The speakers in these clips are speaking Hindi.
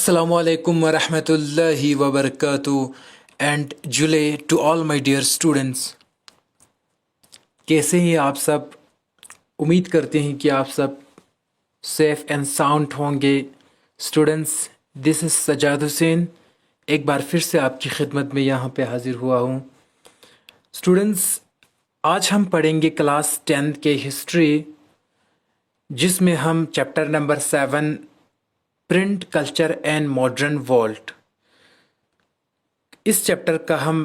Assalamu alaikum wa rahmatullahi wa barakatuh and July to all my dear students। कैसे हैं आप सब? उम्मीद करते हैं कि आप सब सेफ एंड साउंड होंगे। Students, this is Sajjad Hussain, एक बार फिर से आपकी खिदमत में यहाँ पे हाजिर हुआ हूँ। स्टूडेंट्स, आज हम पढ़ेंगे क्लास 10th के हिस्ट्री, जिसमें हम chapter number 7 print culture and modern world, इस चैप्टर का हम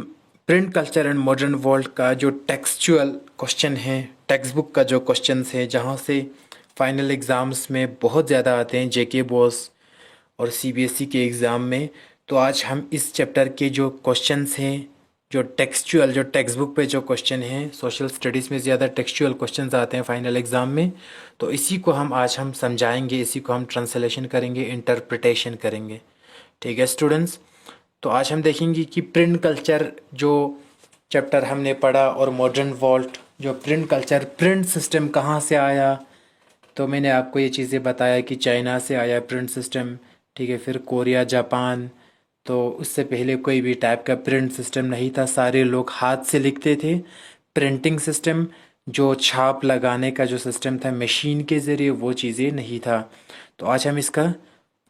print culture and modern world का जो टेक्सचुअल क्वेश्चन है, टेक्स्ट बुक का जो क्वेश्चंस है, जहाँ से फाइनल एग्ज़ाम्स में बहुत ज़्यादा आते हैं, जेके बोस और सीबीएसई के एग्ज़ाम में। तो आज हम इस चैप्टर के जो क्वेश्चंस हैं, जो टेक्सचुअल, जो टेक्स्ट बुक पे जो क्वेश्चन हैं, सोशल स्टडीज़ में ज़्यादा टेक्सचुअल क्वेश्चंस आते हैं फाइनल एग्ज़ाम में, तो इसी को आज हम समझाएंगे, इसी को हम ट्रांसलेशन करेंगे, इंटरप्रिटेशन करेंगे। ठीक है स्टूडेंट्स, तो आज हम देखेंगे कि प्रिंट कल्चर जो चैप्टर हमने पढ़ा और मॉडर्न वर्ल्ड, जो प्रिंट कल्चर, प्रिंट सिस्टम कहाँ से आया। तो मैंने आपको ये चीज़ें बताया कि चाइना से आया प्रिंट सिस्टम, ठीक है, फिर कोरिया, जापान। तो उससे पहले कोई भी टाइप का प्रिंट सिस्टम नहीं था, सारे लोग हाथ से लिखते थे। प्रिंटिंग सिस्टम, जो छाप लगाने का जो सिस्टम था मशीन के ज़रिए, वो चीज़ें नहीं था। तो आज हम इसका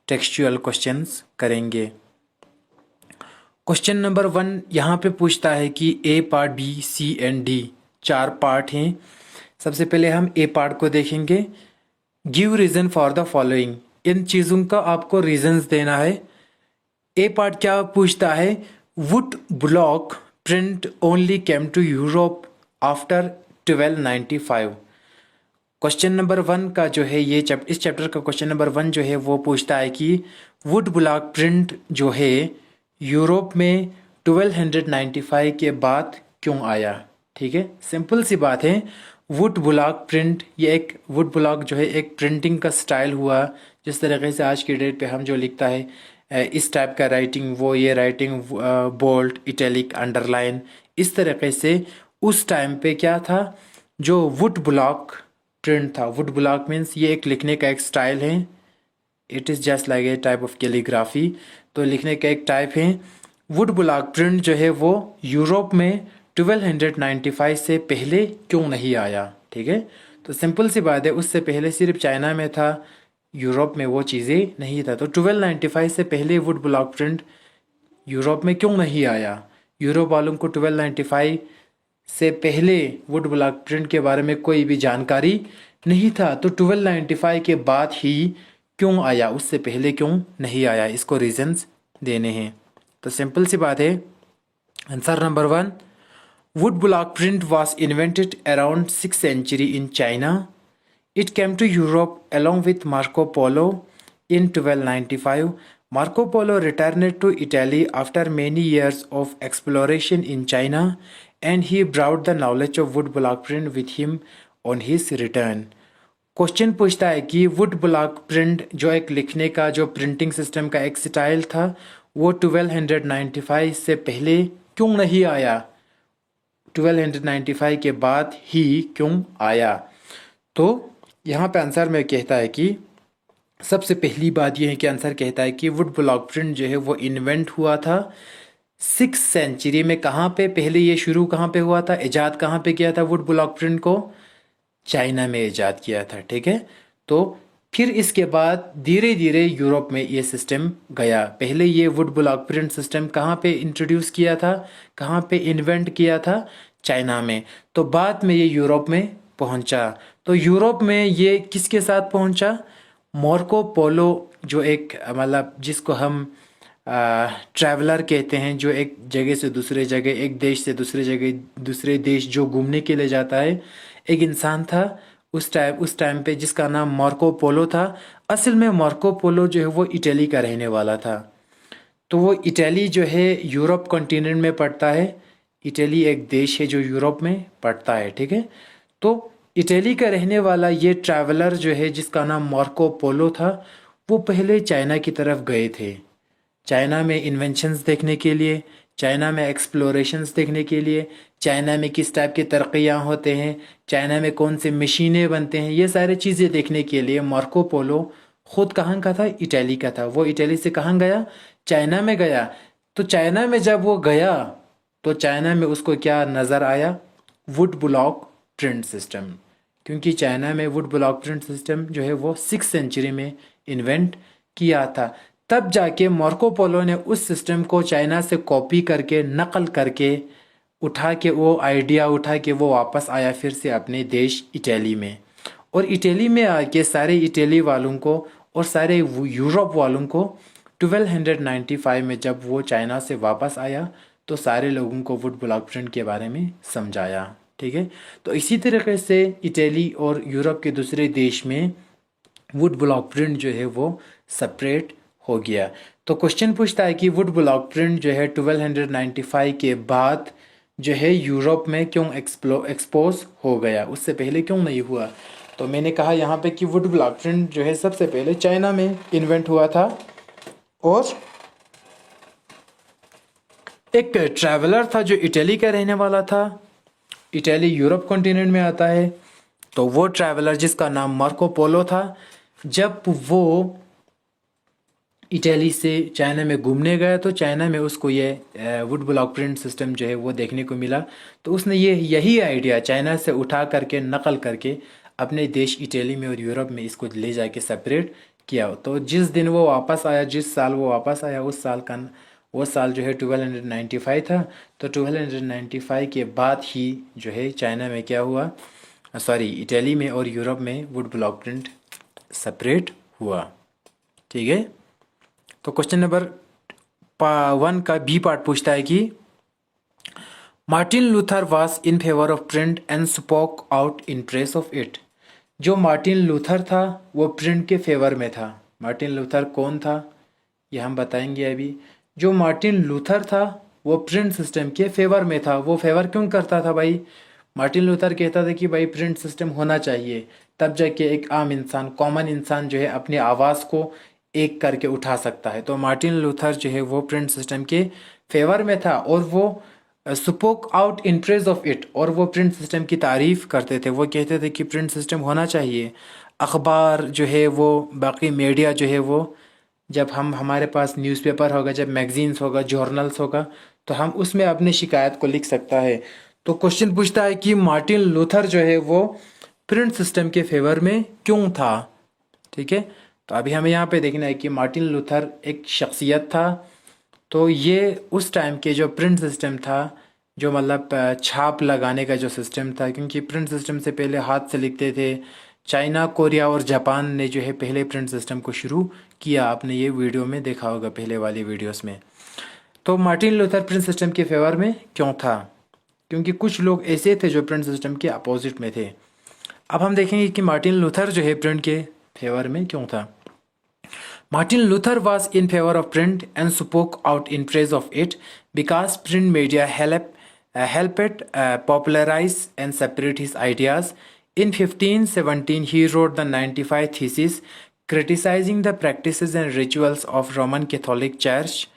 टेक्सचुअल क्वेश्चंस करेंगे। क्वेश्चन नंबर 1 यहाँ पे पूछता है कि A part, B, C and D, 4 part हैं। सबसे पहले हम ए पार्ट को देखेंगे। Give reason for the following, इन चीज़ों का आपको रीजंस देना है। ए पार्ट क्या पूछता है? Wood block print only came to Europe after 1295। Question number 1 का जो है ये इस चैप्टर का क्वेश्चन नंबर 1 जो है वो पूछता है कि वुड ब्लॉक प्रिंट जो है यूरोप में 1295 के बाद क्यों आया। ठीक है, सिंपल सी बात है। वुड ब्लॉक प्रिंट, ये एक वुड ब्लॉक जो है एक प्रिंटिंग का स्टाइल हुआ, जिस तरीके से आज की डेट पे हम जो लिखता है इस टाइप का राइटिंग, वो ये राइटिंग बोल्ड, इटैलिक, अंडरलाइन, इस तरीके से उस टाइम पे क्या था, जो वुड ब्लॉक प्रिंट था। वुड ब्लॉक मीन्स ये एक लिखने का एक स्टाइल है, it is just like a type of calligraphy, तो लिखने का एक टाइप है। वुड ब्लॉक प्रिंट जो है वो यूरोप में 1295 से पहले क्यों नहीं आया। ठीक है, तो सिंपल सी बात है, उससे पहले सिर्फ चाइना में था, यूरोप में वो चीज़ें नहीं था। तो 1295 से पहले वुड ब्लॉक प्रिंट यूरोप में क्यों नहीं आया। यूरोप वालों को 1295 से पहले वुड ब्लॉक प्रिंट के बारे में कोई भी जानकारी नहीं था, तो 1295 के बाद ही क्यों आया, उससे पहले क्यों नहीं आया, इसको रीजंस देने हैं। तो सिंपल सी बात है, answer number 1, would block print was invented around 6th century in China. It came to Europe along with Marco Polo in 1295. Marco Polo returned to Italy after many years of exploration in China, and he brought the knowledge of wood block print with him on his return. Question पूछता है कि वुड ब्लॉक प्रिंट जो एक लिखने का, जो प्रिंटिंग सिस्टम का एक स्टाइल था, वो 1295 से पहले क्यों नहीं आया, 1295 के बाद ही क्यों आया। तो यहाँ पे आंसर में कहता है कि सबसे पहली बात यह है कि आंसर कहता है कि वुड ब्लॉक प्रिंट जो है वो इन्वेंट हुआ था 6th century में। कहाँ पे पहले ये शुरू कहाँ पे हुआ था, ईजाद कहाँ पे किया था वुड ब्लॉक प्रिंट को? चाइना में ईजाद किया था। ठीक है, तो फिर इसके बाद धीरे धीरे यूरोप में ये सिस्टम गया। पहले ये वुड ब्लॉक प्रिंट सिस्टम कहाँ पे इंट्रोड्यूस किया था, कहाँ पे इन्वेंट किया था? चाइना में। तो बाद में ये यूरोप में पहुंचा। तो यूरोप में ये किसके साथ पहुंचा? मार्को पोलो, जो एक मतलब जिसको हम ट्रैवलर कहते हैं, जो एक जगह से दूसरे जगह, एक देश से दूसरे जगह, दूसरे देश जो घूमने के लिए जाता है, एक इंसान था उस टाइम पे जिसका नाम मार्को पोलो था। असल में मार्को पोलो जो है वो इटली का रहने वाला था। तो वो इटली जो है यूरोप कॉन्टिनेंट में पड़ता है। इटली एक देश है जो यूरोप में पड़ता है। ठीक है, तो इटली का रहने वाला ये ट्रैवलर जो है जिसका नाम मार्को पोलो था, वो पहले चाइना की तरफ गए थे, चाइना में इन्वेंशंस देखने के लिए, चाइना में एक्सप्लोरेशंस देखने के लिए, चाइना में किस टाइप की तरक्कियाँ होते हैं, चाइना में कौन से मशीनें बनते हैं, ये सारी चीज़ें देखने के लिए मार्को पोलो खुद कहाँ का था? इटली का था। वो इटली से कहाँ गया? चाइना में गया। तो चाइना में जब वो गया तो चाइना में उसको क्या नज़र आया? Would block print system. क्योंकि चाइना में वुड ब्लॉक प्रिंट सिस्टम जो है वो 6th सेंचुरी में इन्वेंट किया था। तब जाके मार्को पोलो ने उस सिस्टम को चाइना से कॉपी करके, नकल करके, उठा के, वो आइडिया उठा के वो वापस आया फिर से अपने देश इटली में। और इटली में आके सारे इटली वालों को और सारे यूरोप वालों को 1295 में जब वो चाइना से वापस आया तो सारे लोगों को वुड ब्लॉक प्रिंट के बारे में समझाया। ठीक है, तो इसी तरीके से इटली और यूरोप के दूसरे देश में वुड ब्लॉक प्रिंट जो है वो सेपरेट हो गया। तो क्वेश्चन पूछता है कि वुड ब्लॉक प्रिंट जो है 1295 के बाद जो है यूरोप में क्यों एक्सपोज हो गया, उससे पहले क्यों नहीं हुआ? तो मैंने कहा यहाँ पे कि वुड ब्लॉक प्रिंट जो है सबसे पहले चाइना में इन्वेंट हुआ था। और एक ट्रैवलर था जो इटली का रहने वाला था। इटली यूरोप कॉन्टिनेंट में आता है। तो वो ट्रैवलर जिसका नाम मार्को पोलो था, जब वो इटली से चाइना में घूमने गया तो चाइना में उसको ये वुड ब्लॉक प्रिंट सिस्टम जो है वो देखने को मिला। तो उसने यही आइडिया चाइना से उठा करके, नकल करके अपने देश इटली में और यूरोप में इसको ले जाके सेपरेट किया। तो जिस दिन वो वापस आया, जिस साल वो वापस आया, उस साल का वो साल जो है 1295 था। तो 1295 के बाद ही जो है चाइना में क्या हुआ, सॉरी इटली में और यूरोप में वुड ब्लॉक प्रिंट सेपरेट हुआ। ठीक है, तो क्वेश्चन नंबर 1 का बी पार्ट पूछता है कि Martin Luther was in favour of print and spoke out in press of it. जो मार्टिन लूथर था वो प्रिंट के फेवर में था। मार्टिन लूथर कौन था ये हम बताएंगे अभी। जो मार्टिन लूथर था वो प्रिंट सिस्टम के फेवर में था। वो फेवर क्यों करता था भाई? मार्टिन लूथर कहता था कि भाई प्रिंट सिस्टम होना चाहिए, तब जाके एक आम इंसान, कॉमन इंसान जो है अपनी आवाज़ को एक करके उठा सकता है। तो मार्टिन लूथर जो है वो प्रिंट सिस्टम के फेवर में था और वो spoke out in praise of it, और वो प्रिंट सिस्टम की तारीफ करते थे। वो कहते थे कि प्रिंट सिस्टम होना चाहिए। अखबार जो है वो, बाकी मीडिया जो है वो, जब हमारे पास न्यूज़पेपर होगा, जब मैगजीन्स होगा, जर्नल्स होगा, तो हम उसमें अपनी शिकायत को लिख सकता है। तो क्वेश्चन पूछता है कि मार्टिन लूथर जो है वो प्रिंट सिस्टम के फेवर में क्यों था। ठीक है, तो अभी हमें यहाँ पे देखना है कि मार्टिन लूथर एक शख्सियत था। तो ये उस टाइम के जो प्रिंट सिस्टम था, जो मतलब छाप लगाने का जो सिस्टम था, क्योंकि प्रिंट सिस्टम से पहले हाथ से लिखते थे। चाइना, कोरिया और जापान ने जो है पहले प्रिंट सिस्टम को शुरू किया। आपने ये वीडियो में देखा होगा, पहले वाली वीडियोस में। तो मार्टिन लूथर प्रिंट सिस्टम के फेवर में क्यों था? क्योंकि कुछ लोग ऐसे थे जो प्रिंट सिस्टम के अपोजिट में थे। अब हम देखेंगे कि मार्टिन लूथर जो है प्रिंट के फेवर में क्यों था। Martin Luther was in favor of print and spoke out in praise of it because print media helped popularize and separate his ideas. In 1517, he wrote the 95 Theses criticizing the practices and rituals of Roman Catholic Church.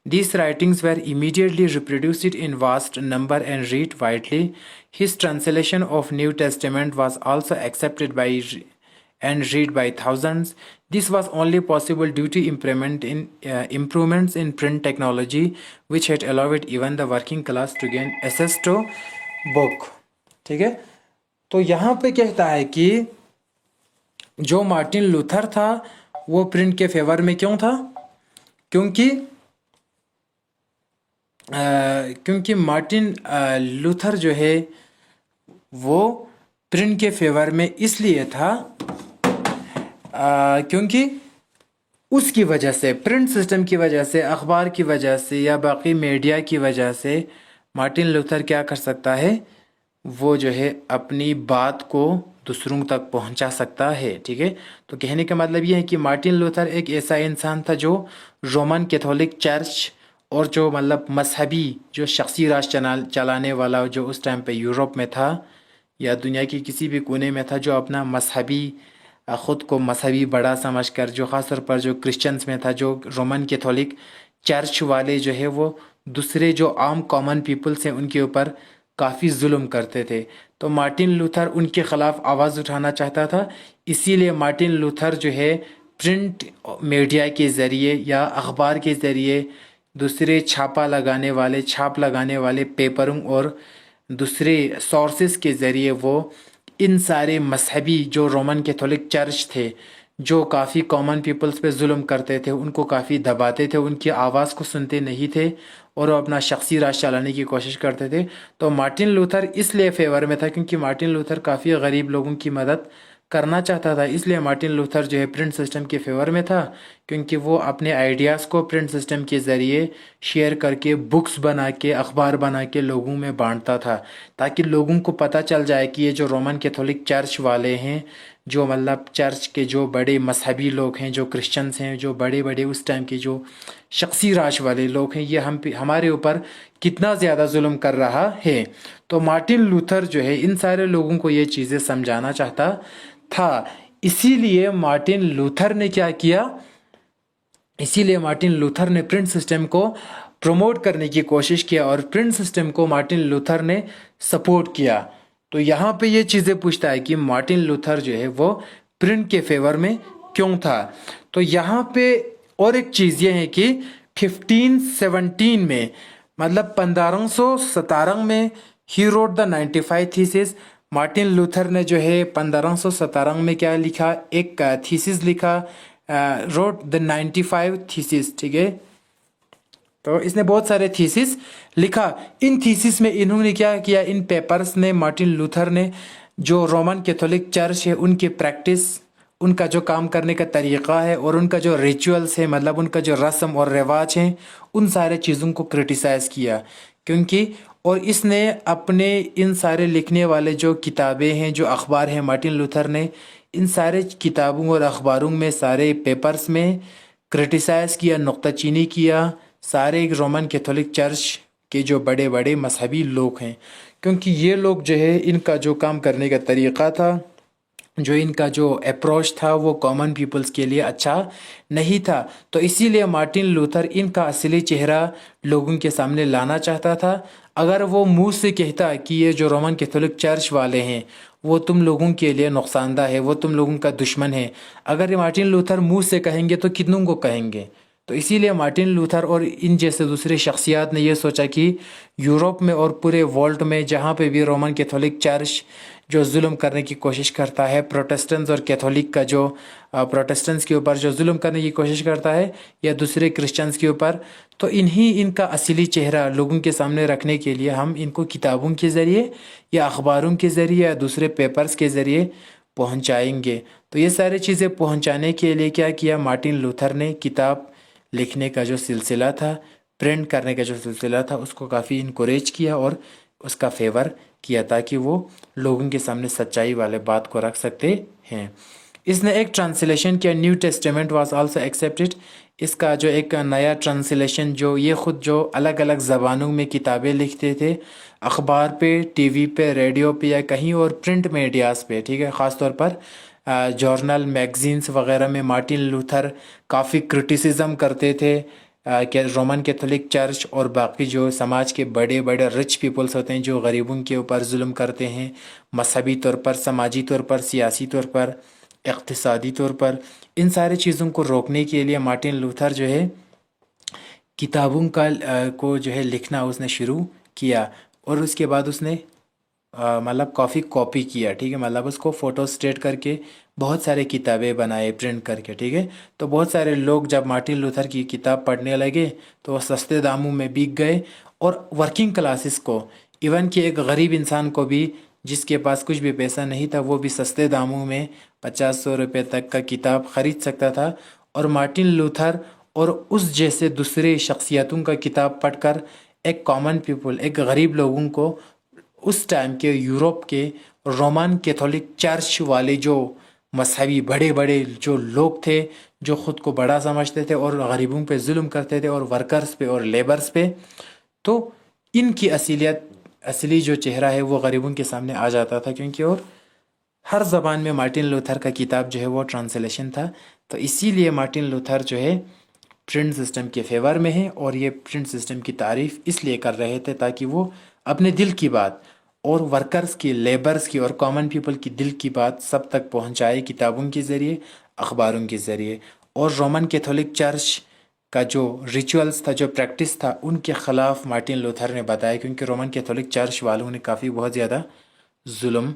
These writings were immediately reproduced in vast number and read widely. His translation of New Testament was also accepted by and read by thousands. This was only possible due to improvements in print technology, which had allowed even the working class to gain access to book. ठीक है, तो यहाँ पे कहता है कि जो मार्टिन लूथर था वो प्रिंट के फेवर में क्यों था? क्योंकि मार्टिन लूथर जो है वो प्रिंट के फेवर में इसलिए था क्योंकि उसकी वजह से, प्रिंट सिस्टम की वजह से, अखबार की वजह से या बाकी मीडिया की वजह से मार्टिन लूथर क्या कर सकता है, वो जो है अपनी बात को दूसरों तक पहुंचा सकता है। ठीक है, तो कहने का मतलब ये है कि मार्टिन लूथर एक ऐसा इंसान था जो रोमन कैथोलिक चर्च और जो मतलब मजहबी जो शख्सी राज चलाने वाला जो उस टाइम पे यूरोप में था या दुनिया के किसी भी कोने में था, जो अपना मजहबी ख़ुद को मजहबी बड़ा समझकर, जो ख़ास तौर पर जो क्रिश्चियंस में था, जो रोमन कैथोलिक चर्च वाले जो है वो दूसरे जो आम कॉमन पीपल्स हैं उनके ऊपर काफ़ी जुल्म करते थे। तो मार्टिन लूथर उनके ख़िलाफ़ आवाज़ उठाना चाहता था, इसीलिए मार्टिन लूथर जो है प्रिंट मीडिया के ज़रिए या अखबार के ज़रिए, दूसरे छाप लगाने वाले पेपरों और दूसरे सोर्सेस के ज़रिए वो इन सारे मजहबी जो रोमन कैथोलिक चर्च थे, जो काफ़ी कॉमन पीपल्स पे जुल्म करते थे, उनको काफ़ी दबाते थे, उनकी आवाज़ को सुनते नहीं थे और वो अपना शख्सी राज चलाने की कोशिश करते थे। तो मार्टिन लूथर इसलिए फेवर में था क्योंकि मार्टिन लूथर काफ़ी गरीब लोगों की मदद करना चाहता था। इसलिए मार्टिन लूथर जो है प्रिंट सिस्टम के फेवर में था, क्योंकि वो अपने आइडियाज़ को प्रिंट सिस्टम के ज़रिए शेयर करके, बुक्स बना के, अखबार बना के लोगों में बांटता था, ताकि लोगों को पता चल जाए कि ये जो रोमन कैथोलिक चर्च वाले हैं, जो मतलब चर्च के जो बड़े मजहबी लोग हैं, जो क्रिश्चियंस हैं, जो बड़े बड़े उस टाइम के जो शख्सी राज वाले लोग हैं, ये हमारे ऊपर कितना ज़्यादा जुल्म कर रहा है। तो मार्टिन लूथर जो है इन सारे लोगों को ये चीज़ें समझाना चाहता था। इसीलिए मार्टिन लूथर ने क्या किया, इसीलिए मार्टिन लूथर ने प्रिंट सिस्टम को प्रमोट करने की कोशिश किया और प्रिंट सिस्टम को मार्टिन लूथर ने सपोर्ट किया। तो यहाँ पे ये चीज़ें पूछता है कि मार्टिन लूथर जो है वो प्रिंट के फेवर में क्यों था। तो यहाँ पे और एक चीज़ ये है कि 1517 में, मतलब 1517 में he wrote the 95 thesis. Martin Luther ने जो है 1517 में क्या लिखा, एक थीसिस लिखा, रोट द 95 थीसिस, ठीक है। तो इसने बहुत सारे थीसिस लिखा। इन थीसिस में इन्होंने क्या किया, इन पेपर्स ने मार्टिन लूथर ने जो रोमन कैथोलिक चर्च है उनकी प्रैक्टिस, उनका जो काम करने का तरीक़ा है और उनका जो रिचुअल्स है, मतलब उनका जो रस्म और रिवाज हैं, उन सारे चीज़ों को क्रिटिसाइज़ किया। क्योंकि और इसने अपने इन सारे लिखने वाले जो किताबें हैं, जो अखबार हैं, मार्टिन लूथर ने इन सारे किताबों और अखबारों में, सारे पेपर्स में क्रिटिसाइज़ किया, नुक्ताचीनी किया सारे रोमन कैथोलिक चर्च के जो बड़े बड़े मजहबी लोग हैं। क्योंकि ये लोग जो है इनका जो काम करने का तरीक़ा था, जो इनका जो अप्रोच था, वो कॉमन पीपल्स के लिए अच्छा नहीं था। तो इसीलिए मार्टिन लूथर इनका असली चेहरा लोगों के सामने लाना चाहता था। अगर वो मुंह से कहता कि ये जो रोमन कैथोलिक चर्च वाले हैं वो तुम लोगों के लिए नुकसानदा है, वो तुम लोगों का दुश्मन है, अगर मार्टिन लूथर मुंह से कहेंगे तो कितनों को कहेंगे। तो इसीलिए मार्टिन लूथर और इन जैसे दूसरे शख्सियात ने यह सोचा कि यूरोप में और पूरे वर्ल्ड में जहाँ पे भी रोमन कैथोलिक चर्च जो जुल्म करने की कोशिश करता है, प्रोटेस्टेंट्स और कैथोलिक का जो प्रोटेस्टेंट्स के ऊपर जो जुल्म करने की कोशिश करता है या दूसरे क्रिश्चियंस के ऊपर, तो इनका असली चेहरा लोगों के सामने रखने के लिए हम इनको किताबों के ज़रिए या अखबारों के ज़रिए या दूसरे पेपर्स के ज़रिए पहुँचाएंगे। तो ये सारी चीज़ें पहुँचाने के लिए क्या किया, मार्टिन लूथर ने किताब लिखने का जो सिलसिला था, प्रिंट करने का जो सिलसिला था, उसको काफ़ी इनकरेज किया और उसका फेवर किया ताकि वो लोगों के सामने सच्चाई वाले बात को रख सकते हैं। इसने एक ट्रांसलेशन किया, new testament was also accepted. इसका जो एक नया ट्रांसलेशन, जो ये ख़ुद जो अलग अलग ज़बानों में किताबें लिखते थे, अखबार पे, टीवी पे, रेडियो पे या कहीं और प्रिंट मीडियाज़ पे, ठीक है, ख़ास तौर पर जर्नल, मैगज़ीन्स वगैरह में मार्टिन लूथर काफ़ी क्रिटिसिज्म करते थे कि रोमन कैथोलिक चर्च और बाकी जो समाज के बड़े बड़े रिच पीपल्स होते हैं जो गरीबों के ऊपर जुल्म करते हैं, मजहबी तौर पर, समाजी तौर पर, सियासी तौर पर, इक़्तिसादी तौर पर, इन सारी चीज़ों को रोकने के लिए मार्टिन लूथर जो है किताबों को जो है लिखना उसने शुरू किया। और उसके बाद उसने मतलब काफ़ी कॉपी किया, ठीक है, मतलब उसको फ़ोटो स्टेट करके बहुत सारे किताबें बनाए प्रिंट करके, ठीक है। तो बहुत सारे लोग जब मार्टिन लूथर की किताब पढ़ने लगे तो वो सस्ते दामों में बिक गए और वर्किंग क्लासेस को, इवन कि एक गरीब इंसान को भी जिसके पास कुछ भी पैसा नहीं था, वो भी सस्ते दामों में 50-100 रुपये तक का किताब ख़रीद सकता था। और मार्टिन लूथर और उस जैसे दूसरे शख्सियतों का किताब पढ़कर एक कॉमन पीपल, एक गरीब लोगों को, उस टाइम के यूरोप के रोमन कैथोलिक चर्च वाले जो मजहबी बड़े बड़े जो लोग थे, जो ख़ुद को बड़ा समझते थे और गरीबों पे जुल्म करते थे और वर्कर्स पे और लेबर्स पे, तो इनकी असली जो चेहरा है वो गरीबों के सामने आ जाता था। क्योंकि और हर ज़बान में मार्टिन लूथर का किताब जो है वो ट्रांसलेशन था। तो इसीलिए मार्टिन लूथर जो है प्रिंट सिस्टम के फेवर में है और ये प्रिंट सिस्टम की तारीफ़ इसलिए कर रहे थे ताकि वो अपने दिल की बात और वर्कर्स की, लेबर्स की और कॉमन पीपल की दिल की बात सब तक पहुंचाए किताबों के ज़रिए, अखबारों के ज़रिए। और रोमन कैथोलिक चर्च का जो रिचुअल्स था, जो प्रैक्टिस था, उनके ख़िलाफ़ मार्टिन लूथर ने बताया, क्योंकि रोमन कैथोलिक चर्च वालों ने काफ़ी बहुत ज़्यादा जुल्म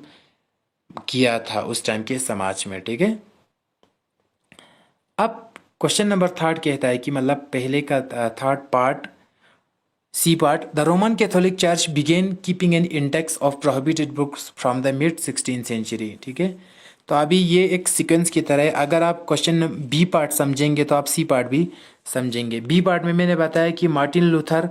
किया था उस टाइम के समाज में। ठीक है, अब क्वेश्चन नंबर थर्ड कहता है कि मतलब पहले का third part, C part, the Roman Catholic Church began keeping an index of prohibited books from the mid 16th century. ठीक है, तो अभी ये एक सीक्वेंस की तरह है। अगर आप क्वेश्चन बी पार्ट समझेंगे तो आप सी पार्ट भी समझेंगे। बी पार्ट में मैंने बताया कि मार्टिन लूथर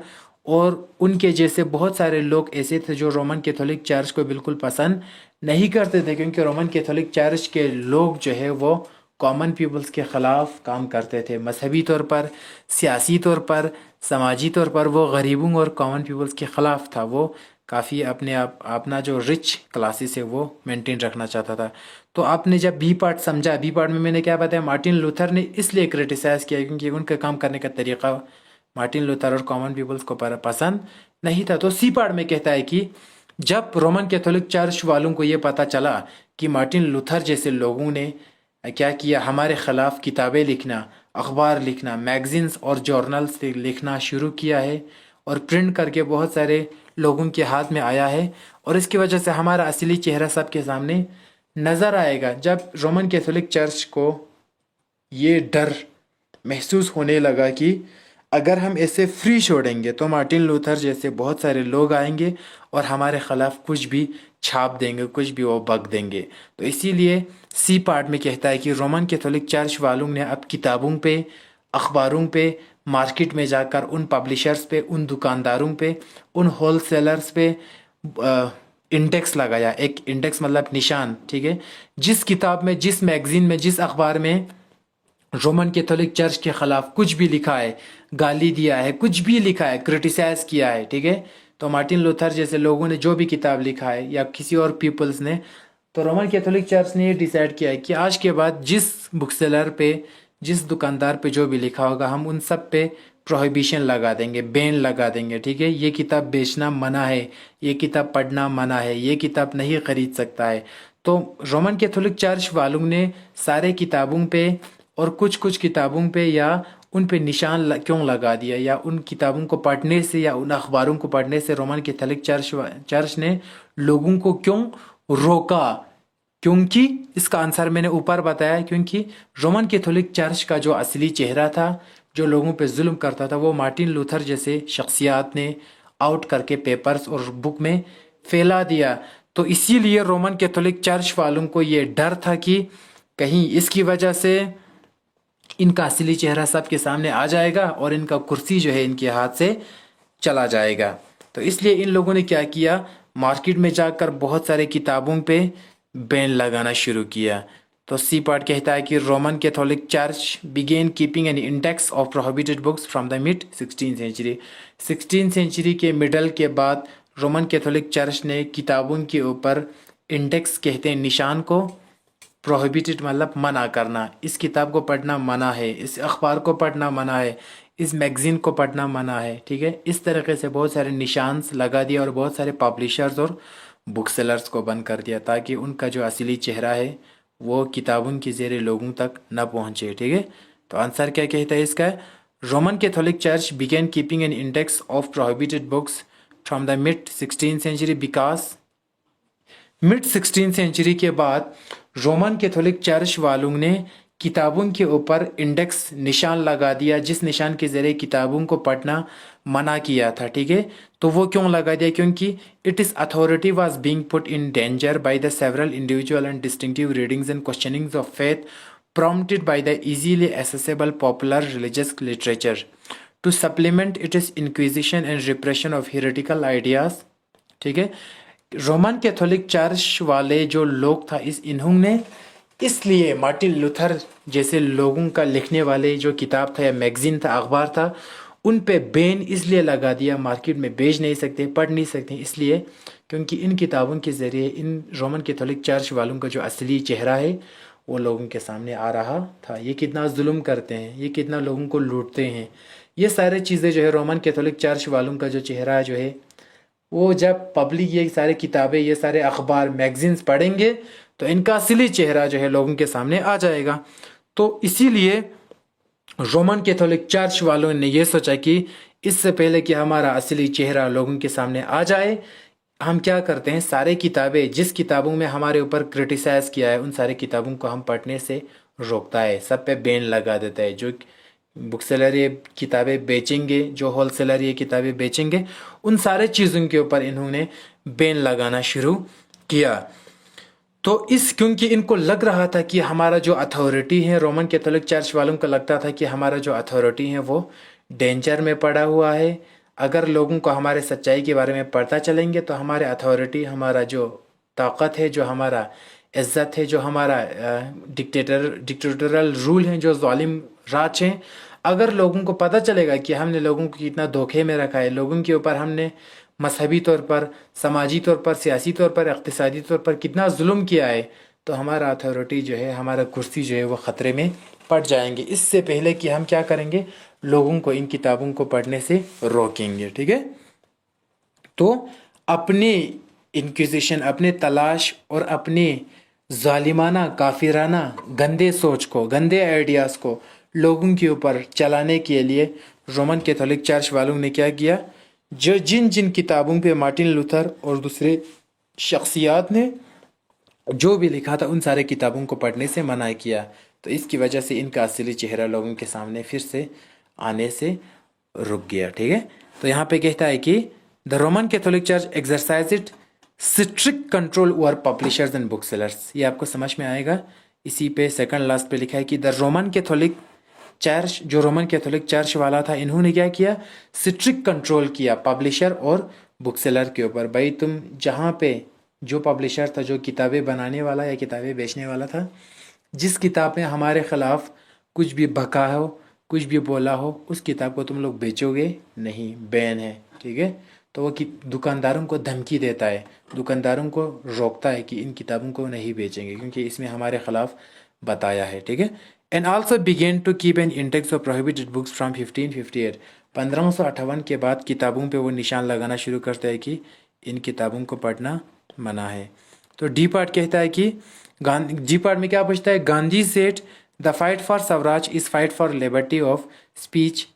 और उनके जैसे बहुत सारे लोग ऐसे थे जो रोमन कैथोलिक चर्च को बिल्कुल पसंद नहीं करते थे, क्योंकि रोमन कैथोलिक चर्च के लोग जो है वो कॉमन पीपल्स के ख़िलाफ़ काम करते थे। मजहबी तौर पर, सियासी तौर पर, समाजी तौर पर वो गरीबों और कॉमन पीपल्स के ख़िलाफ़ था। वो काफ़ी अपना जो रिच क्लासेस है वो मेंटेन रखना चाहता था। तो आपने जब बी पार्ट समझा, बी पार्ट में मैंने क्या बताया, मार्टिन लूथर ने इसलिए क्रिटिसाइज़ किया क्योंकि उनका काम करने का तरीका मार्टिन लूथर और कॉमन पीपल्स को पसंद नहीं था। तो सी पार्ट में कहता है कि जब रोमन कैथोलिक चर्च वालों को ये पता चला कि मार्टिन लूथर जैसे लोगों ने क्या किया, हमारे ख़िलाफ़ किताबें लिखना, अखबार लिखना, मैगज़ीन्स और जर्नल्स लिखना शुरू किया है और प्रिंट करके बहुत सारे लोगों के हाथ में आया है, और इसकी वजह से हमारा असली चेहरा सबके सामने नज़र आएगा। जब रोमन कैथोलिक चर्च को ये डर महसूस होने लगा कि अगर हम ऐसे फ्री छोड़ेंगे तो मार्टिन लूथर जैसे बहुत सारे लोग आएंगे और हमारे ख़िलाफ़ कुछ भी छाप देंगे, कुछ भी वो बक देंगे। तो इसीलिए सी पार्ट में कहता है कि रोमन कैथोलिक चर्च वालों ने अब किताबों पे, अखबारों पे, मार्केट में जाकर उन पब्लिशर्स पे, उन दुकानदारों पे, उन होलसेलर्स पे इंडेक्स लगाया। एक इंडेक्स मतलब निशान। ठीक है, जिस किताब में, जिस मैगज़ीन में, जिस अखबार में रोमन कैथोलिक चर्च के खिलाफ कुछ भी लिखा है, गाली दिया है, कुछ भी लिखा है, क्रिटिसाइज किया है, ठीक है, तो मार्टिन लूथर जैसे लोगों ने जो भी किताब लिखा है या किसी और पीपल्स ने, तो रोमन कैथोलिक चर्च ने ये डिसाइड किया है कि आज के बाद जिस बुक सेलर पे, जिस दुकानदार पे जो भी लिखा होगा, हम उन सब पे प्रोहिबिशन लगा देंगे, बैन लगा देंगे। ठीक है, ये किताब बेचना मना है, ये किताब पढ़ना मना है, ये किताब नहीं खरीद सकता है। तो रोमन कैथोलिक चर्च वालों ने सारे किताबों पे और कुछ कुछ किताबों पे या उन पे निशान क्यों लगा दिया, या उन किताबों को पढ़ने से या उन अखबारों को पढ़ने से रोमन कैथोलिक चर्च ने लोगों को क्यों रोका? क्योंकि इसका आंसर मैंने ऊपर बताया, क्योंकि रोमन कैथोलिक चर्च का जो असली चेहरा था, जो लोगों पे जुल्म करता था, वो मार्टिन लूथर जैसे शख्सियात ने आउट करके पेपर्स और बुक में फैला दिया। तो इसीलिए रोमन कैथोलिक चर्च वालों को ये डर था कि कहीं इसकी वजह से इनका असली चेहरा सबके सामने आ जाएगा और इनका कुर्सी जो है इनके हाथ से चला जाएगा। तो इसलिए इन लोगों ने क्या किया, मार्केट में जाकर बहुत सारे किताबों पे बैन लगाना शुरू किया। तो सी पार्ट कहता है कि Roman Catholic Church began keeping an index of prohibited books from the mid 16th century. 16th century के मिडल के बाद रोमन कैथोलिक चर्च ने किताबों के ऊपर इंडेक्स कहते हैं निशान को, प्रोहिबिटेड मतलब मना करना, इस किताब को पढ़ना मना है, इस अखबार को पढ़ना मना है, इस मैगज़ीन को पढ़ना मना है। ठीक है, इस तरीके से बहुत सारे निशान्स लगा दिया और बहुत सारे पब्लिशर्स और बुक सेलर्स को बंद कर दिया, ताकि उनका जो असली चेहरा है वो किताबों के ज़रिए लोगों तक न पहुँचे। ठीक है, तो आंसर क्या कहता है इसका? Roman Catholic Church began keeping an index of prohibited books from the mid 16th century because mid 16th century के बाद रोमन कैथोलिक चर्च वालों ने किताबों के ऊपर इंडेक्स निशान लगा दिया, जिस निशान के ज़रिए किताबों को पढ़ना मना किया था। ठीक है, तो वो क्यों लगा दिया? क्योंकि it is authority was being put in danger by the several individual and distinctive readings and क्वेश्चनिंग्स of faith prompted by the easily accessible popular religious literature to supplement its inquisition and repression of heretical ideas। ठीक है, रोमन कैथोलिक चर्च वाले जो लोग था, इन्होंने इसलिए मार्टिन लूथर जैसे लोगों का लिखने वाले जो किताब था या मैगजीन था, अखबार था, उन पे बैन इसलिए लगा दिया, मार्केट में बेच नहीं सकते, पढ़ नहीं सकते, इसलिए क्योंकि इन किताबों के ज़रिए इन रोमन कैथोलिक चर्च वालों का जो असली चेहरा है वो लोगों के सामने आ रहा था। ये कितना जुल्म करते हैं, ये कितना लोगों को लूटते हैं, ये सारी चीज़ें जो है रोमन कैथोलिक चर्च वालों का जो चेहरा जो है, वो जब पब्लिक ये सारे किताबें, ये सारे अखबार, मैगजीन्स पढ़ेंगे तो इनका असली चेहरा जो है लोगों के सामने आ जाएगा। तो इसीलिए रोमन कैथोलिक चर्च वालों ने यह सोचा कि इससे पहले कि हमारा असली चेहरा लोगों के सामने आ जाए, हम क्या करते हैं, सारे किताबें जिस किताबों में हमारे ऊपर क्रिटिसाइज किया है उन सारे किताबों को हम पढ़ने से रोकता है, सब पे बैन लगा देता है। जो बुक सेलर ये किताबें बेचेंगे, जो होल सेलर ये किताबें बेचेंगे, उन सारे चीज़ों के ऊपर इन्होंने बैन लगाना शुरू किया। तो इस क्योंकि इनको लग रहा था कि हमारा जो अथॉरिटी है, रोमन कैथोलिक चर्च वालों को लगता था कि हमारा जो अथॉरिटी है वो डेंजर में पड़ा हुआ है। अगर लोगों को हमारे सच्चाई के बारे में पता चलेंगे तो हमारे अथॉरिटी, हमारा जो ताकत है, जो हमारा इज्जत है, जो हमारा डिक्टेटोरियल रूल है, जो जालिम राज है, अगर लोगों को पता चलेगा कि हमने लोगों को कितना धोखे में रखा है, लोगों के ऊपर हमने मजहबी तौर पर, समाजी तौर पर, सियासी तौर पर, इक़्तिसादी तौर पर कितना जुल्म किया है, तो हमारा अथॉरिटी जो है, हमारा कुर्सी जो है वो ख़तरे में पड़ जाएंगे। इससे पहले कि हम क्या करेंगे, लोगों को इन किताबों को पढ़ने से रोकेंगे। ठीक है, तो अपने इंक्विजिशन, अपने तलाश और अपने जालिमाना, काफिराना, गंदे सोच को, गंदे आइडियाज़ को लोगों के ऊपर चलाने के लिए रोमन कैथोलिक चर्च वालों ने क्या किया, जो जिन जिन किताबों पे मार्टिन लूथर और दूसरे शख्सियात ने जो भी लिखा था उन सारे किताबों को पढ़ने से मना किया। तो इसकी वजह से इनका असली चेहरा लोगों के सामने फिर से आने से रुक गया। ठीक है, तो यहाँ पे कहता है कि the Roman Catholic church exercised strict control over publishers and book sellers. ये आपको समझ में आएगा, इसी पे सेकंड लास्ट पे लिखा है कि द रोमन कैथोलिक चर्च, जो रोमन कैथोलिक चर्च वाला था, इन्होंने क्या किया, स्ट्रिक्ट कंट्रोल किया पब्लिशर और बुक सेलर के ऊपर। भाई तुम जहाँ पे जो पब्लिशर था, जो किताबें बनाने वाला या किताबें बेचने वाला था, जिस किताब में हमारे ख़िलाफ़ कुछ भी बका हो, कुछ भी बोला हो, उस किताब को तुम लोग बेचोगे नहीं, बैन है। ठीक है, तो वो दुकानदारों को धमकी देता है, दुकानदारों को रोकता है कि इन किताबों को नहीं बेचेंगे क्योंकि इसमें हमारे ख़िलाफ़ बताया है। ठीक है, and also began to keep an index of prohibited books from 1558। 1558 के बाद किताबों पे वो निशान लगाना शुरू करता है कि इन किताबों को पढ़ना मना है। तो डी पार्ट कहता है कि जी पार्ट में क्या पूछता है, Gandhi set the fight for Swaraj is fight for liberty of speech,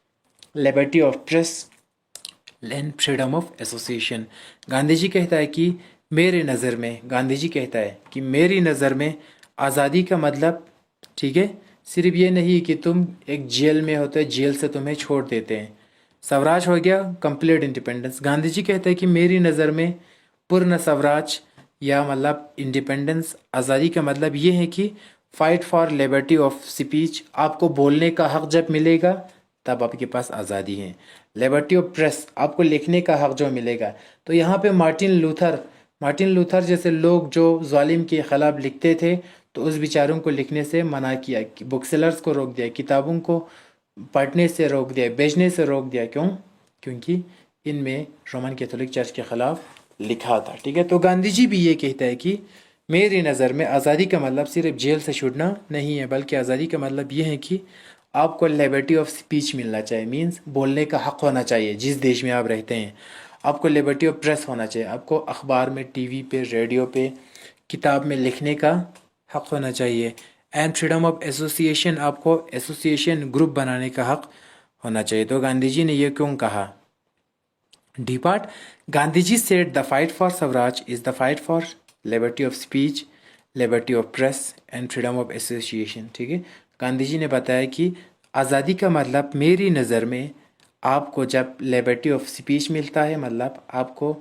liberty of press and freedom of association. Gandhi ji कहता है कि मेरे नज़र में, गांधी जी कहता है कि मेरी नज़र में आज़ादी का मतलब, ठीक है, सिर्फ ये नहीं कि तुम एक जेल में होते हो, जेल से तुम्हें छोड़ देते हैं, स्वराज हो गया कंप्लीट इंडिपेंडेंस। गांधी जी कहते हैं कि मेरी नज़र में पूर्ण स्वराज या मतलब इंडिपेंडेंस, आज़ादी का मतलब ये है कि fight for liberty of speech, आपको बोलने का हक जब मिलेगा तब आपके पास आज़ादी है। लिबर्टी ऑफ प्रेस, आपको लिखने का हक जो मिलेगा। तो यहाँ पे मार्टिन लूथर जैसे लोग जो जालिम के ख़िलाफ़ लिखते थे, तो उस विचारों को लिखने से मना किया, बुक सेलर्स को रोक दिया, किताबों को पढ़ने से रोक दिया, बेचने से रोक दिया। क्यों? क्योंकि इनमें रोमन कैथोलिक चर्च के ख़िलाफ़ लिखा था। ठीक है, तो गांधी जी भी ये कहता है कि मेरी नज़र में आज़ादी का मतलब सिर्फ जेल से छूटना नहीं है, बल्कि आज़ादी का मतलब ये है कि आपको लिबर्टी ऑफ स्पीच मिलना चाहिए, मीन्स बोलने का हक़ होना चाहिए जिस देश में आप रहते हैं। आपको लिबर्टी ऑफ प्रेस होना चाहिए, आपको अखबार में, टीवी पे, रेडियो पे, किताब में लिखने का हक़ होना चाहिए। एंड फ्रीडम ऑफ एसोसिएशन, आपको एसोसिएशन, ग्रुप बनाने का हक़ होना चाहिए। तो गांधी जी ने ये क्यों कहा? D part, Gandhi ji said the fight for swaraj is the fight for liberty of speech, liberty of press and freedom of association. ठीक है, गांधी जी ने बताया कि आज़ादी का मतलब मेरी नज़र में आपको जब लिबर्टी ऑफ स्पीच मिलता है, मतलब आपको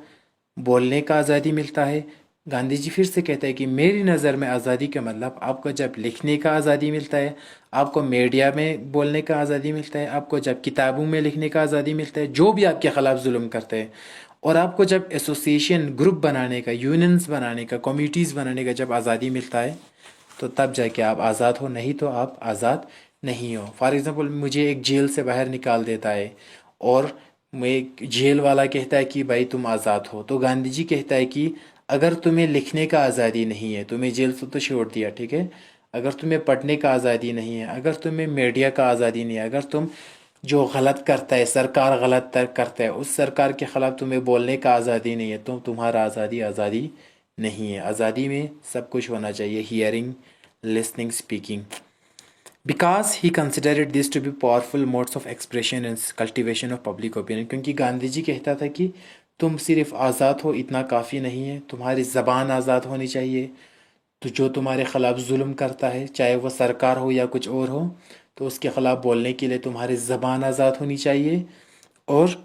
बोलने का आज़ादी मिलता है। गांधी जी फिर से कहते हैं कि मेरी नज़र में आज़ादी का मतलब आपको जब लिखने का आज़ादी मिलता है, आपको मीडिया में बोलने का आज़ादी मिलता है, आपको जब किताबों में लिखने का आज़ादी मिलता है, जो भी आपके ख़िलाफ़ जुल्म करते हैं, और आपको जब एसोसिएशन, ग्रुप बनाने का, यूनियंस बनाने का, कमिटीज़ बनाने का जब आज़ादी मिलता है, तो तब जाके आप आज़ाद हो, नहीं तो आप आज़ाद नहीं हो। फॉर एग्ज़ाम्पल, मुझे एक जेल से बाहर निकाल देता है और मैं, जेल वाला कहता है कि भाई तुम आज़ाद हो, तो गांधी जी कहता है कि अगर तुम्हें लिखने का आज़ादी नहीं है, तुम्हें जेल से तो छोड़ दिया, ठीक है, अगर तुम्हें पढ़ने का आज़ादी नहीं है, अगर तुम्हें मीडिया का आज़ादी नहीं है, अगर तुम जो गलत करता है, सरकार गलत करता है, उस सरकार के ख़िलाफ़ तुम्हें बोलने का आज़ादी नहीं है, तो तुम्हारा आज़ादी नहीं है। आज़ादी में सब कुछ होना चाहिए, hearing, listening, speaking. Because he considered this to be powerful modes of expression and cultivation of public opinion, क्योंकि गांधी जी कहता था कि तुम सिर्फ आज़ाद हो इतना काफ़ी नहीं है, तुम्हारी ज़बान आज़ाद होनी चाहिए। तो जो तुम्हारे ख़िलाफ़ जुल्म करता है, चाहे वो सरकार हो या कुछ और हो, तो उसके ख़िलाफ़ बोलने के लिए तुम्हारी ज़बान आज़ाद होनी चाहिए। और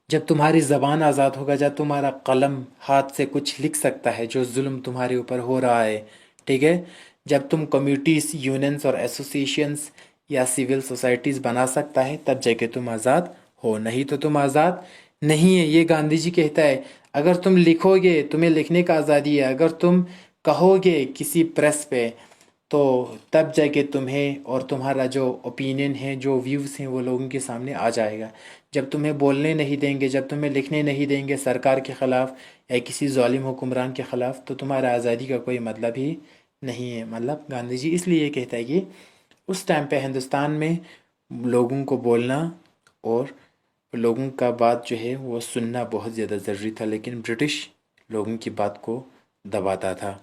जब तुम्हारी ज़बान आज़ाद होगा, जब तुम्हारा कलम हाथ से कुछ लिख सकता है जो जुल्म तुम्हारे ऊपर हो रहा है, ठीक है, जब तुम कम्युनिटीज़, यूनियंस और एसोसिएशंस या सिविल सोसाइटीज़ बना सकता है, तब जाके तुम आज़ाद हो, नहीं तो तुम आज़ाद नहीं है। ये गांधी जी कहता है। अगर तुम लिखोगे, तुम्हें लिखने का आज़ादी है, अगर तुम कहोगे किसी प्रेस पे, तो तब जाके तुम्हें और तुम्हारा जो ओपिनियन है, जो व्यूज़ हैं, वो लोगों के सामने आ जाएगा। जब तुम्हें बोलने नहीं देंगे, जब तुम्हें लिखने नहीं देंगे सरकार के ख़िलाफ़ या किसी ज़ालिम हुक्मरान के ख़िलाफ़, तो तुम्हारा आज़ादी का कोई मतलब ही नहीं है। मतलब गांधी जी इसलिए ये कहता है कि उस टाइम पे हिंदुस्तान में लोगों को बोलना और लोगों का बात जो है वो सुनना बहुत ज़्यादा ज़रूरी था, लेकिन ब्रिटिश लोगों की बात को दबाता था।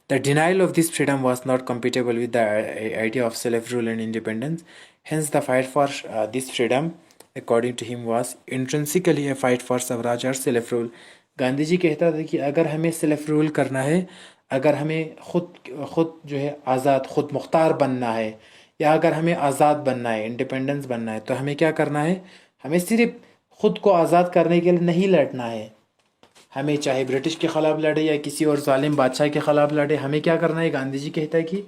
The denial of this freedom was not compatible with the idea of self-rule and independence. Hence, the fight for this freedom, according to him, was intrinsically a fight for Swaraj और सेल्फ रूल। गांधी जी कहता था कि अगर हमें सेल्फ रूल करना है, अगर हमें खुद जो है आज़ाद, खुद मुख्तार बनना है, या अगर हमें आज़ाद बनना है, इंडिपेंडेंस बनना है, तो हमें क्या करना है? हमें सिर्फ खुद को आज़ाद करने के लिए नहीं लड़ना है। हमें चाहे ब्रिटिश के ख़िलाफ़ लड़े या किसी और जालिम बादशाह के ख़िलाफ़ लड़े, हमें क्या करना है? गांधी जी कहता है कि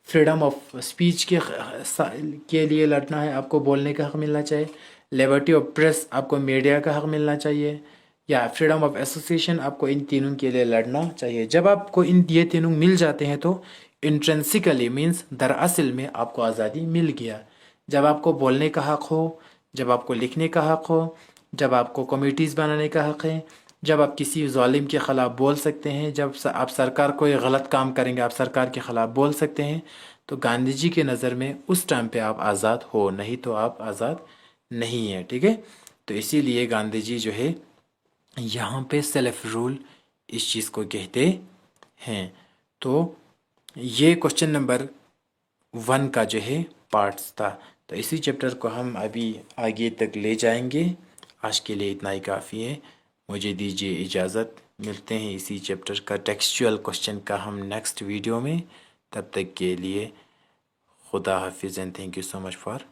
फ्रीडम ऑफ स्पीच के लिए लड़ना है, आपको बोलने का हक़ मिलना चाहिए। लिबर्टी ऑफ प्रेस, आपको मीडिया का हक़ मिलना चाहिए। या फ्रीडम ऑफ एसोसिएशन, आपको इन तीनों के लिए लड़ना चाहिए। जब आपको ये तीनों मिल जाते हैं, तो इंट्रेंसिकली मीन्स दरअसल में आपको आज़ादी मिल गया। जब आपको बोलने का हक़ हो, जब आपको लिखने का हक़ हो, जब आपको कमेटीज़ बनाने का हक़ है, जब आप किसी ज़ालिम के ख़िलाफ़ बोल सकते हैं, जब आप सरकार कोई गलत काम करेंगे, आप सरकार के ख़िलाफ़ बोल सकते हैं, तो गांधी जी के नज़र में उस टाइम पे आप आज़ाद हो, नहीं तो आप आज़ाद नहीं हैं। ठीक है, तो इसीलिए गांधी जी जो है यहाँ पे सेल्फ रूल इस चीज़ को कहते हैं। तो ये क्वेश्चन नंबर 1 का जो है पार्ट्स था। तो इसी चैप्टर को हम अभी आगे तक ले जाएंगे। आज के लिए इतना ही काफ़ी है। मुझे दीजिए इजाज़त। मिलते हैं इसी चैप्टर का टेक्सचुअल क्वेश्चन का हम नेक्स्ट वीडियो में। तब तक के लिए खुदा हाफिज़ and thank you so much for